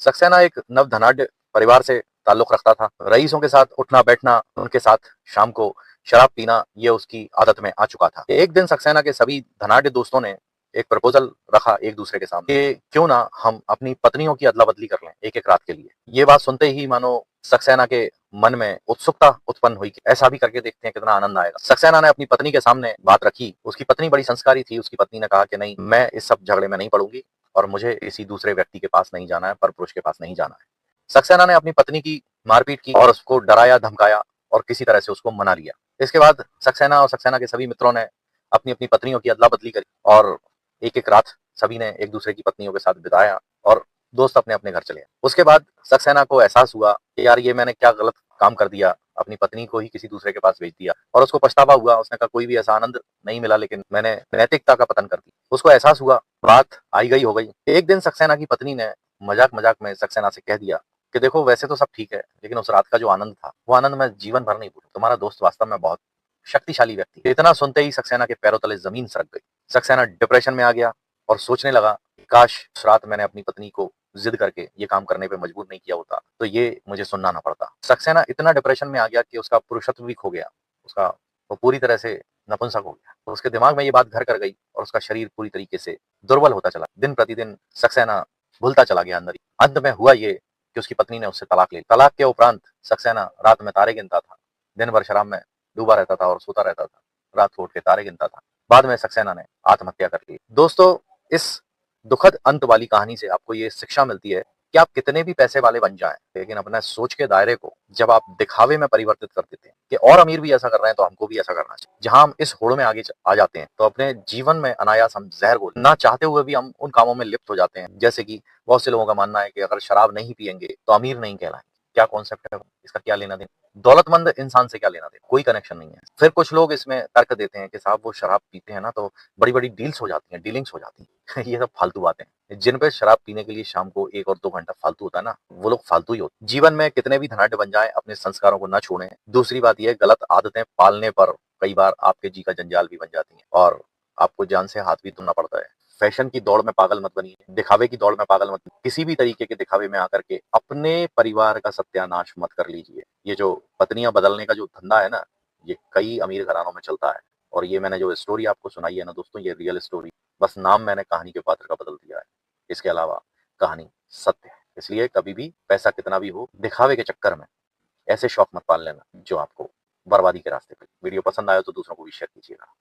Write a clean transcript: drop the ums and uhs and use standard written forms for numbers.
सक्सेना एक नवधनाढ्य परिवार से ताल्लुक रखता था। रईसों के साथ उठना बैठना, उनके साथ शाम को शराब पीना, ये उसकी आदत में आ चुका था। एक दिन सक्सेना के सभी धनाढ्य दोस्तों ने एक प्रपोजल रखा एक दूसरे के सामने कि क्यों ना हम अपनी पत्नियों की अदला बदली कर लें एक एक रात के लिए। ये बात सुनते ही मानो सक्सेना के मन में उत्सुकता उत्पन्न हुई कि ऐसा भी करके देखते हैं कितना आनंद आएगा। सक्सेना ने अपनी पत्नी के सामने बात रखी। उसकी पत्नी बड़ी संस्कारी थी। उसकी पत्नी ने कहा कि नहीं, मैं इस सब झगड़े में नहीं पड़ूंगी और मुझे किसी दूसरे व्यक्ति के पास नहीं जाना है, परपुरुष के पास नहीं जाना है। सक्सेना ने अपनी पत्नी की मारपीट की और उसको डराया धमकाया और किसी तरह से उसको मना लिया। इसके बाद सक्सेना और सक्सेना के सभी मित्रों ने अपनी अपनी पत्नियों की अदला बदली करी और एक एक रात सभी ने एक दूसरे की पत्नियों के साथ बिताया और दोस्त अपने अपने घर चले गए। उसके बाद सक्सेना को एहसास हुआ कि यार, ये मैंने क्या गलत काम कर दिया, अपनी पत्नी को ही किसी दूसरे के पास भेज दिया। और उसको पछतावा हुआ। उसने कहा कोई भी ऐसा आनंद नहीं मिला, लेकिन मैंने नैतिकता का पतन कर दिया। उसको एहसास हुआ, बात आई गई हो गई। एक दिन सक्सेना की पत्नी ने मजाक मजाक में सक्सेना से कह दिया कि देखो, वैसे तो सब ठीक है, लेकिन उस रात का जो आनंद था, वो आनंद मैं जीवन भर नहीं भूलूं। तुम्हारा दोस्त वास्तव में बहुत शक्तिशाली व्यक्ति है। इतना सुनते ही सक्सेना के पैरों तले जमीन सरक गई। सक्सेना डिप्रेशन में आ गया और सोचने लगा, काश उस रात मैंने अपनी पत्नी को जिद करके ये काम करने पे मजबूर नहीं किया होता, तो ये मुझे सुनना ना पड़ता। सक्सेना इतना डिप्रेशन में आ गया कि उसका पुरुषत्व भी खो गया। उसका वो पूरी तरह से नपुंसक हो गया। तो उसके दिमाग में ये बात घर कर गई और उसका शरीर पूरी तरीके से दुर्बल होता चला। दिन प्रतिदिन सक्सेना भूलता चला गया अंदर ही। अंत में हुआ ये कि उसकी पत्नी ने उससे तलाक ले ली। तलाक के उपरांत सक्सेना रात में तारे गिनता था, दिन भर शराब में डूबा रहता था और सोता रहता था। रात को उठ के तारे गिनता था। बाद में सक्सेना ने आत्महत्या कर ली। दोस्तों, इस दुखद अंत वाली कहानी से आपको ये शिक्षा मिलती है कि आप कितने भी पैसे वाले बन जाएं, लेकिन अपने सोच के दायरे को जब आप दिखावे में परिवर्तित कर देते हैं कि और अमीर भी ऐसा कर रहे हैं तो हमको भी ऐसा करना चाहिए, जहां हम इस होड़ में आगे आ जाते हैं, तो अपने जीवन में अनायास हम जहर घोल ना चाहते हुए भी हम उन कामों में लिप्त हो जाते हैं। जैसे कि बहुत से लोगों का मानना है कि अगर शराब नहीं पियेंगे तो अमीर नहीं कहलाएंगे। क्या कॉन्सेप्ट है, इसका क्या लेना देना? दौलतमंद इंसान से क्या लेना देना? कोई कनेक्शन नहीं है। फिर कुछ लोग इसमें तर्क देते हैं कि साहब, वो शराब पीते हैं ना, तो बड़ी बड़ी डील्स हो जाती हैं, डीलिंग्स हो जाती हैं। ये सब फालतू बातें हैं। जिन पे शराब पीने के लिए शाम को 1 और 2 घंटा फालतू होता है ना, वो लोग फालतू ही होते हैं। जीवन में कितने भी धनाढ्य बन जाएं, अपने संस्कारों को ना छोड़ें। दूसरी बात यह, गलत आदतें पालने पर कई बार आपके जी का जंजाल भी बन जाती हैं और आपको जान से हाथ भी धोना पड़ता है। फैशन की दौड़ में पागल मत बनिए, दिखावे की दौड़ में पागल मत बनिए। किसी भी तरीके के दिखावे में आकर के अपने परिवार का सत्यानाश मत कर लीजिए। ये जो पत्नियां बदलने का जो धंधा है ना, ये कई अमीर घरानों में चलता है। और ये मैंने जो स्टोरी आपको सुनाई है ना दोस्तों, ये रियल स्टोरी, बस नाम मैंने कहानी के पात्र का बदल दिया है। इसके अलावा कहानी सत्य है। इसलिए कभी भी पैसा कितना भी हो, दिखावे के चक्कर में ऐसे शौक मत पाल लेना जो आपको बर्बादी के रास्ते पे। वीडियो पसंद आया तो दूसरों को भी शेयर कीजिएगा।